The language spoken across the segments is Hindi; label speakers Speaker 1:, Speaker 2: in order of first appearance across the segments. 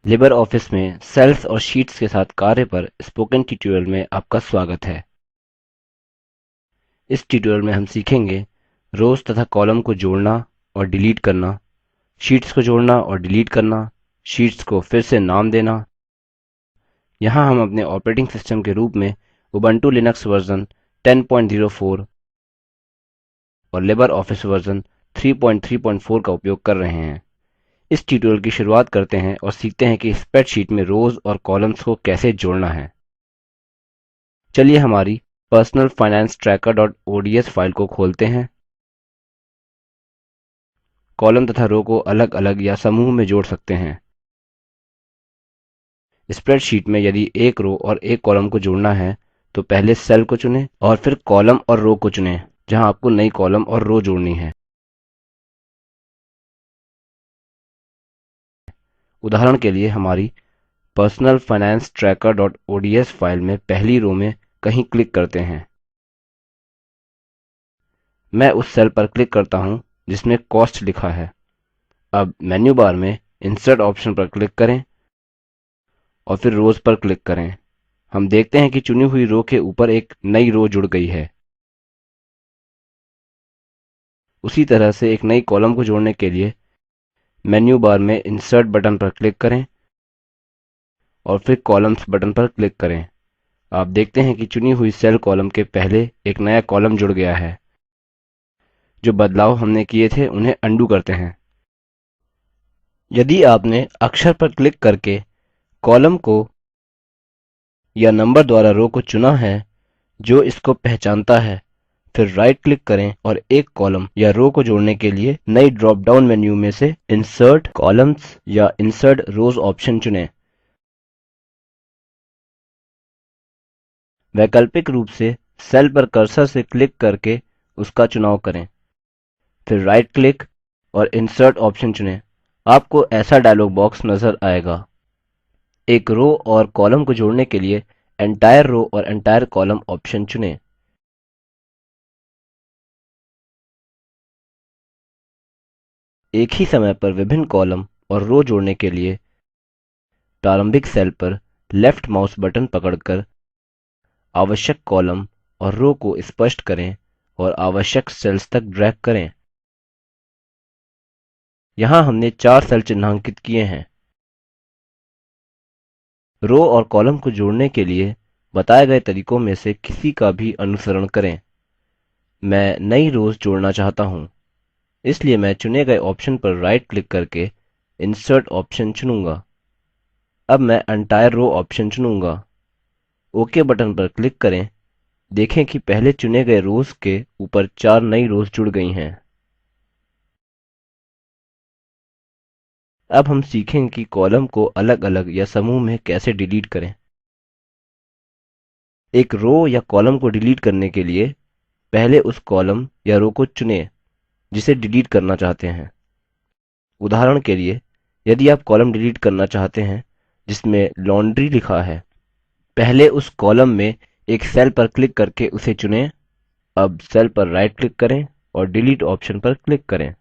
Speaker 1: लिबर ऑफिस में सेल्स और शीट्स के साथ कार्य पर स्पोकन ट्यूटोरियल में आपका स्वागत है। इस ट्यूटोरियल में हम सीखेंगे रोज तथा कॉलम को जोड़ना और डिलीट करना, शीट्स को जोड़ना और डिलीट करना, शीट्स को फिर से नाम देना। यहाँ हम अपने ऑपरेटिंग सिस्टम के रूप में उबंटू लिनक्स वर्जन 1004 और लिबर ऑफिस वर्जन 334 का उपयोग कर रहे हैं। इस ट्यूटोरियल की शुरुआत करते हैं और सीखते हैं कि स्प्रेडशीट में रोज और कॉलम्स को कैसे जोड़ना है। चलिए हमारी personal finance tracker.ods फाइल को खोलते हैं। कॉलम तथा रो को अलग अलग या समूह में जोड़ सकते हैं। स्प्रेडशीट में यदि एक रो और एक कॉलम को जोड़ना है तो पहले सेल को चुनें और फिर कॉलम और रो को चुनें जहां आपको नई कॉलम और रो जोड़नी है। उदाहरण के लिए हमारी personal finance tracker.ods फाइल में पहली रो में कहीं क्लिक करते हैं। मैं उस सेल पर क्लिक करता हूँ जिसमें कॉस्ट लिखा है। अब मेन्यू बार में इंसर्ट ऑप्शन पर क्लिक करें और फिर रोज पर क्लिक करें। हम देखते हैं कि चुनी हुई रो के ऊपर एक नई रो जुड़ गई है। उसी तरह से एक नई कॉलम को जोड़ने के लिए मेन्यू बार में इंसर्ट बटन पर क्लिक करें और फिर कॉलम्स बटन पर क्लिक करें। आप देखते हैं कि चुनी हुई सेल कॉलम के पहले एक नया कॉलम जुड़ गया है। जो बदलाव हमने किए थे उन्हें अन्डू करते हैं। यदि आपने अक्षर पर क्लिक करके कॉलम को या नंबर द्वारा रो को चुना है जो इसको पहचानता है, फिर राइट क्लिक करें और एक कॉलम या रो को जोड़ने के लिए नई ड्रॉप डाउन मेन्यू में से इंसर्ट कॉलम्स या इंसर्ट रोज ऑप्शन चुनें। वैकल्पिक रूप से सेल पर कर्सर से क्लिक करके उसका चुनाव करें, फिर राइट क्लिक और इंसर्ट ऑप्शन चुनें। आपको ऐसा डायलॉग बॉक्स नजर आएगा। एक रो और कॉलम को जोड़ने के लिए एंटायर रो और एंटायर कॉलम ऑप्शन चुनें। एक ही समय पर विभिन्न कॉलम और रो जोड़ने के लिए प्रारंभिक सेल पर लेफ्ट माउस बटन पकड़कर आवश्यक कॉलम और रो को स्पष्ट करें और आवश्यक सेल्स तक ड्रैग करें। यहाँ हमने 4 सेल चिन्हांकित किए हैं। रो और कॉलम को जोड़ने के लिए बताए गए तरीकों में से किसी का भी अनुसरण करें। मैं नई रोज जोड़ना चाहता हूँ, इसलिए मैं चुने गए ऑप्शन पर राइट क्लिक करके इंसर्ट ऑप्शन चुनूंगा। अब मैं एंटायर रो ऑप्शन चुनूंगा। ओके बटन पर क्लिक करें। देखें कि पहले चुने गए रोज के ऊपर 4 नई रोज जुड़ गई हैं। अब हम सीखेंगे कि कॉलम को अलग अलग या समूह में कैसे डिलीट करें। एक रो या कॉलम को डिलीट करने के लिए पहले उस कॉलम या रो को चुनें जिसे डिलीट करना चाहते हैं। उदाहरण के लिए यदि आप कॉलम डिलीट करना चाहते हैं जिसमें लॉन्ड्री लिखा है, पहले उस कॉलम में एक सेल पर क्लिक करके उसे चुनें। अब सेल पर राइट क्लिक करें और डिलीट ऑप्शन पर क्लिक करें।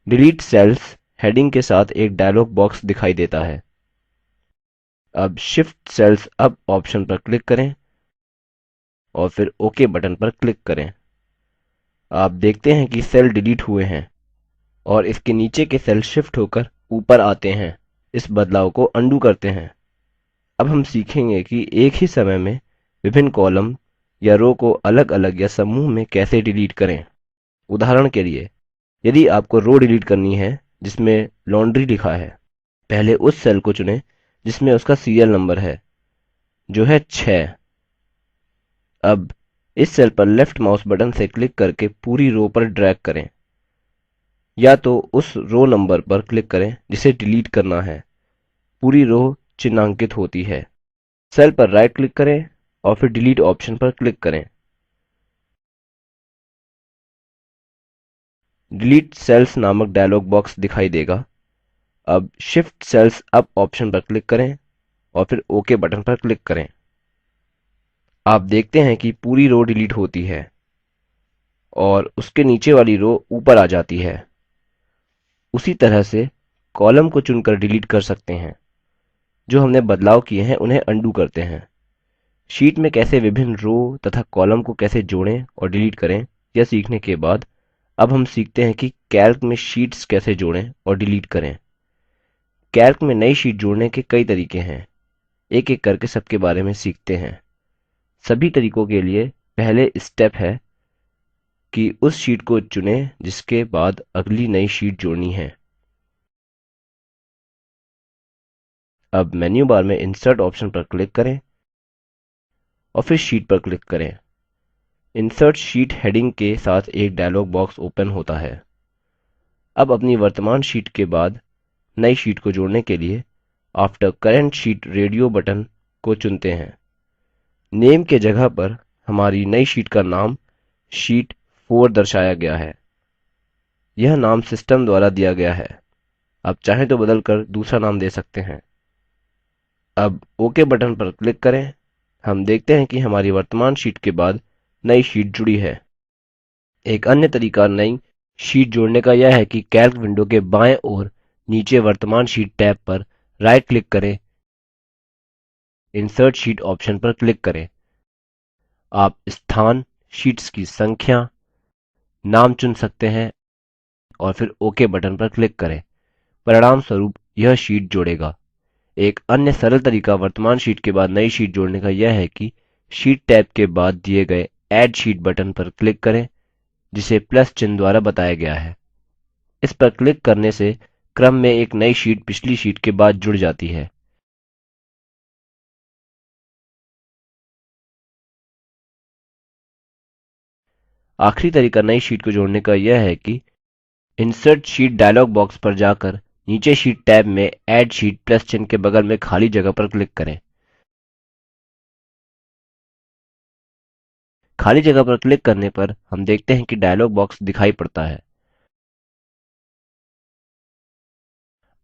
Speaker 1: डिलीट सेल्स हेडिंग के साथ एक डायलॉग बॉक्स दिखाई देता है। अब शिफ्ट सेल्स अप ऑप्शन पर क्लिक करें और फिर ओके बटन पर क्लिक करें। आप देखते हैं कि सेल डिलीट हुए हैं और इसके नीचे के सेल शिफ्ट होकर ऊपर आते हैं। इस बदलाव को अन्डू करते हैं। अब हम सीखेंगे कि एक ही समय में विभिन्न कॉलम या रो को अलग अलग या समूह में कैसे डिलीट करें। उदाहरण के लिए यदि आपको रो डिलीट करनी है जिसमें लॉन्ड्री लिखा है, पहले उस सेल को चुनें जिसमें उसका सीरियल नंबर है जो है 6। अब इस सेल पर लेफ्ट माउस बटन से क्लिक करके पूरी रो पर ड्रैग करें या तो उस रो नंबर पर क्लिक करें जिसे डिलीट करना है। पूरी रो चिन्हांकित होती है। सेल पर राइट क्लिक करें और फिर डिलीट ऑप्शन पर क्लिक करें। डिलीट सेल्स नामक डायलॉग बॉक्स दिखाई देगा। अब शिफ्ट सेल्स अप ऑप्शन पर क्लिक करें और फिर ओके बटन पर क्लिक करें। आप देखते हैं कि पूरी रो डिलीट होती है और उसके नीचे वाली रो ऊपर आ जाती है। उसी तरह से कॉलम को चुनकर डिलीट कर सकते हैं। जो हमने बदलाव किए हैं उन्हें अन्डू करते हैं। शीट में कैसे विभिन्न रो तथा कॉलम को कैसे जोड़ें और डिलीट करें, यह सीखने के बाद अब हम सीखते हैं कि कैल्क में शीट्स कैसे जोड़ें और डिलीट करें। कैल्क में नई शीट जोड़ने के कई तरीके हैं। एक एक करके सबके बारे में सीखते हैं। सभी तरीकों के लिए पहले स्टेप है कि उस शीट को चुनें जिसके बाद अगली नई शीट जोड़नी है। अब मेन्यू बार में इंसर्ट ऑप्शन पर क्लिक करें और फिर शीट पर क्लिक करें। इंसर्ट शीट हेडिंग के साथ एक डायलॉग बॉक्स ओपन होता है। अब अपनी वर्तमान शीट के बाद नई शीट को जोड़ने के लिए after current sheet radio button को चुनते हैं। नेम के जगह पर हमारी नई शीट का नाम शीट 4 दर्शाया गया है। यह नाम सिस्टम द्वारा दिया गया है। आप चाहें तो बदलकर दूसरा नाम दे सकते हैं। अब ओके बटन पर क्लिक करें। हम देखते हैं कि हमारी वर्तमान शीट के बाद नई शीट जुड़ी है। एक अन्य तरीका नई शीट जोड़ने का यह है कि कैल्क विंडो के बाएं ओर नीचे वर्तमान शीट टैब पर राइट क्लिक करें, इंसर्ट शीट ऑप्शन पर क्लिक करें। आप स्थान, शीट्स की संख्या, नाम चुन सकते हैं और फिर ओके बटन पर क्लिक करें। परिणाम स्वरूप यह शीट जोड़ेगा। एक अन्य सरल तरीका वर्तमान शीट के बाद नई शीट जोड़ने का यह है कि शीट टैब के बाद दिए गए ऐड शीट बटन पर क्लिक करें, जिसे प्लस चिन्ह द्वारा बताया गया है। इस पर क्लिक करने से क्रम में एक नई शीट पिछली शीट के बाद जुड़ जाती है। आखिरी तरीका नई शीट को जोड़ने का यह है कि इंसर्ट शीट डायलॉग बॉक्स पर जाकर नीचे शीट टैब में ऐड शीट प्लस चिन्ह के बगल में खाली जगह पर क्लिक करें। खाली जगह पर क्लिक करने पर हम देखते हैं कि डायलॉग बॉक्स दिखाई पड़ता है।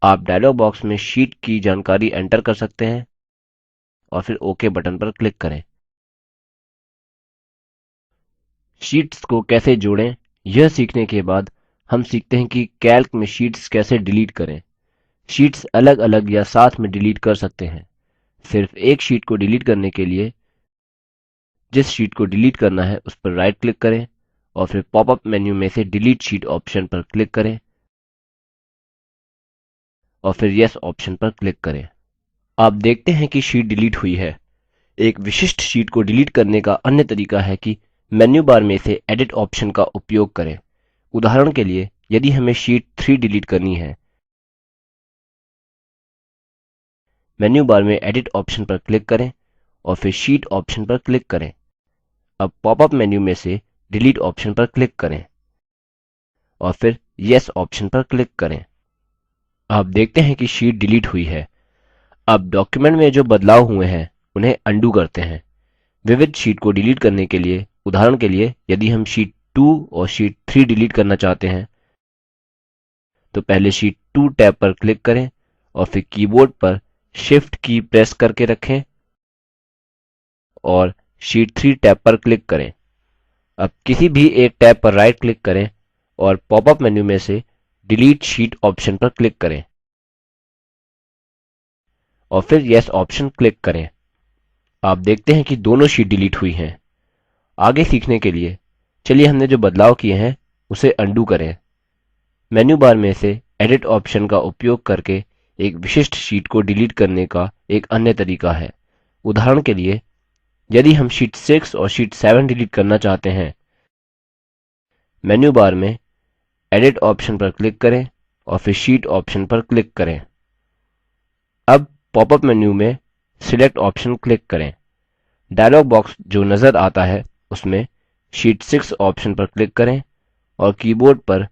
Speaker 1: आप डायलॉग बॉक्स में शीट की जानकारी एंटर कर सकते हैं और फिर ओके बटन पर क्लिक करें। शीट्स को कैसे जोड़ें, यह सीखने के बाद हम सीखते हैं कि कैल्क में शीट्स कैसे डिलीट करें। शीट्स अलग अलग या साथ में डिलीट कर सकते हैं। सिर्फ एक शीट को डिलीट करने के लिए जिस शीट को डिलीट करना है उस पर राइट क्लिक करें और फिर पॉपअप मेन्यू में से डिलीट शीट ऑप्शन पर क्लिक करें और फिर येस ऑप्शन पर क्लिक करें। आप देखते हैं कि शीट डिलीट हुई है। एक विशिष्ट शीट को डिलीट करने का अन्य तरीका है कि मेन्यू बार में से एडिट ऑप्शन का उपयोग करें। उदाहरण के लिए यदि हमें शीट 3 डिलीट करनी है, मेन्यू बार में एडिट ऑप्शन पर क्लिक करें और फिर शीट ऑप्शन पर क्लिक करें। अब पॉपअप मेन्यू में से डिलीट ऑप्शन पर क्लिक करें और फिर येस ऑप्शन पर क्लिक करें। आप देखते हैं कि शीट डिलीट हुई है। अब डॉक्युमेंट में जो बदलाव हुए हैं उन्हें अन्डू करते हैं। विविध शीट को डिलीट करने के लिए, उदाहरण के लिए यदि हम शीट 2 और शीट 3 डिलीट करना चाहते हैं तो पहले शीट 2 टैब पर क्लिक करें और फिर कीबोर्ड पर शिफ्ट की प्रेस करके रखें और शीट 3 टैब पर क्लिक करें। अब किसी भी एक टैब पर राइट क्लिक करें और पॉपअप मेन्यू में से डिलीट शीट ऑप्शन पर क्लिक करें और फिर येस ऑप्शन क्लिक करें। आप देखते हैं कि दोनों शीट डिलीट हुई हैं। आगे सीखने के लिए चलिए हमने जो बदलाव किए हैं उसे अन्डू करें। मेन्यू बार में से एडिट ऑप्शन का उपयोग करके एक विशिष्ट शीट को डिलीट करने का एक अन्य तरीका है। उदाहरण के लिए यदि हम शीट 6 और शीट 7 डिलीट करना चाहते हैं, मेन्यू बार में एडिट ऑप्शन पर क्लिक करें और फिर शीट ऑप्शन पर क्लिक करें। अब पॉपअप मेन्यू में सिलेक्ट ऑप्शन क्लिक करें। डायलॉग बॉक्स जो नज़र आता है उसमें शीट 6 ऑप्शन पर क्लिक करें और कीबोर्ड पर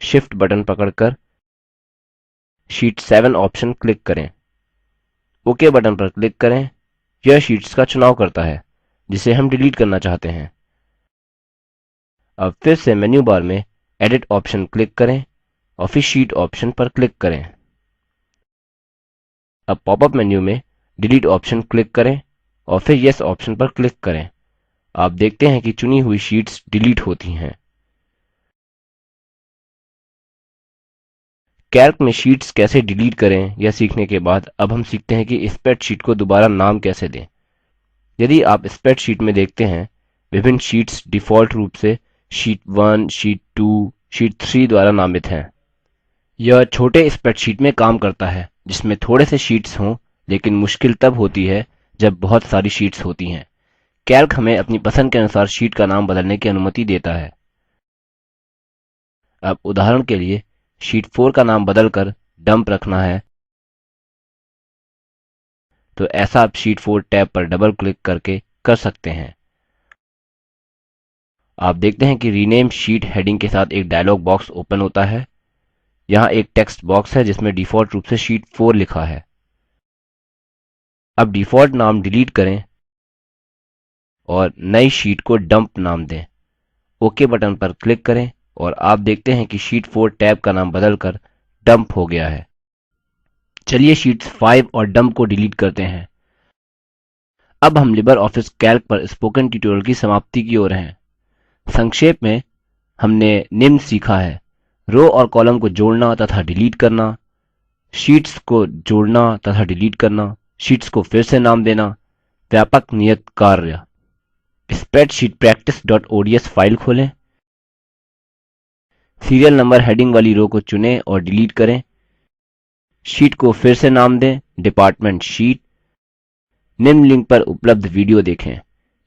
Speaker 1: शिफ्ट बटन पकड़कर शीट 7 ऑप्शन क्लिक करें। ओके बटन पर क्लिक करें। यह शीट्स का चुनाव करता है जिसे हम डिलीट करना चाहते हैं। अब फिर से मेन्यू बार में एडिट ऑप्शन क्लिक करें और फिर शीट ऑप्शन पर क्लिक करें। अब पॉपअप मेन्यू में डिलीट ऑप्शन क्लिक करें और फिर येस ऑप्शन पर क्लिक करें। आप देखते हैं कि चुनी हुई शीट्स डिलीट होती हैं। कैल्क में शीट्स कैसे डिलीट करें यह सीखने के बाद अब हम सीखते हैं कि स्प्रेडशीट को दोबारा नाम कैसे दें। यदि आप स्प्रेडशीट में देखते हैं, विभिन्न शीट्स डिफॉल्ट रूप से शीट 1, शीट 2, शीट 3 द्वारा नामित हैं। यह छोटे स्प्रेडशीट में काम करता है जिसमें थोड़े से शीट्स हों, लेकिन मुश्किल तब होती है जब बहुत सारी शीट्स होती हैं। कैल्क हमें अपनी पसंद के अनुसार शीट का नाम बदलने की अनुमति देता है। अब उदाहरण के लिए शीट 4 का नाम बदलकर डम्प रखना है, तो ऐसा आप शीट 4 टैब पर डबल क्लिक करके कर सकते हैं। आप देखते हैं कि रीनेम शीट हेडिंग के साथ एक डायलॉग बॉक्स ओपन होता है। यहाँ एक टेक्स्ट बॉक्स है जिसमें डिफॉल्ट रूप से शीट 4 लिखा है। अब डिफॉल्ट नाम डिलीट करें और नई शीट को डंप नाम दें। ओके बटन पर क्लिक करें और आप देखते हैं कि शीट 4 टैब का नाम बदलकर डंप हो गया है। चलिए शीट्स 5 और डंप को डिलीट करते हैं। अब हम लिबर ऑफिस कैल्क पर स्पोकन ट्यूटोरियल की समाप्ति की ओर हैं। संक्षेप में हमने निम्न सीखा है: रो और कॉलम को जोड़ना तथा डिलीट करना, शीट्स को जोड़ना तथा डिलीट करना, शीट्स को फिर से नाम देना। व्यापक नियत कार्य: स्प्रेडशीट practice.ods फाइल खोलें, सीरियल नंबर हेडिंग वाली रो को चुनें और डिलीट करें। शीट को फिर से नाम दें डिपार्टमेंट शीट। निम्न लिंक पर उपलब्ध वीडियो देखें।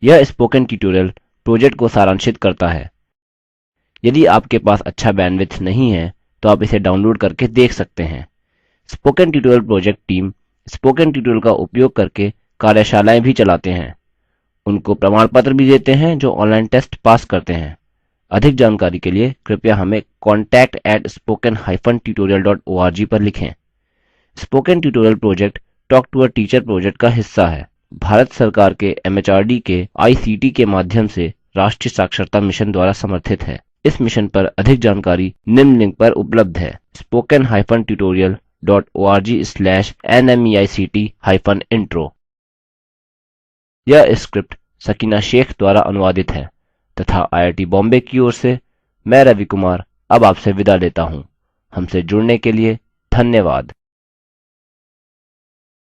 Speaker 1: यह स्पोकन ट्यूटोरियल प्रोजेक्ट को सारांशित करता है। यदि आपके पास अच्छा बैंडविड्थ नहीं है तो आप इसे डाउनलोड करके देख सकते हैं। Spoken tutorial project team spoken tutorial का उपयोग करके कार्यशालाएँ भी चलाते हैं। उनको प्रमाण पत्र भी देते हैं जो ऑनलाइन टेस्ट पास करते हैं। अधिक जानकारी के लिए कृपया हमें contact@spoken-tutorial.org पर लिखें। Spoken tutorial project talk to a teacher project का हिस्सा है। भारत सरकार के MHRD के ICT के माध्यम से राष्ट्रीय साक्षरता मिशन द्वारा समर्थित है। इस मिशन पर अधिक जानकारी निम्न लिंक पर उपलब्ध है: spoken-tutorial.org/nmeict-intro। यह स्क्रिप्ट सकीना शेख द्वारा अनुवादित है तथा IIT बॉम्बे की ओर से मैं रवि कुमार अब आपसे विदा लेता हूँ। हमसे जुड़ने के लिए धन्यवाद।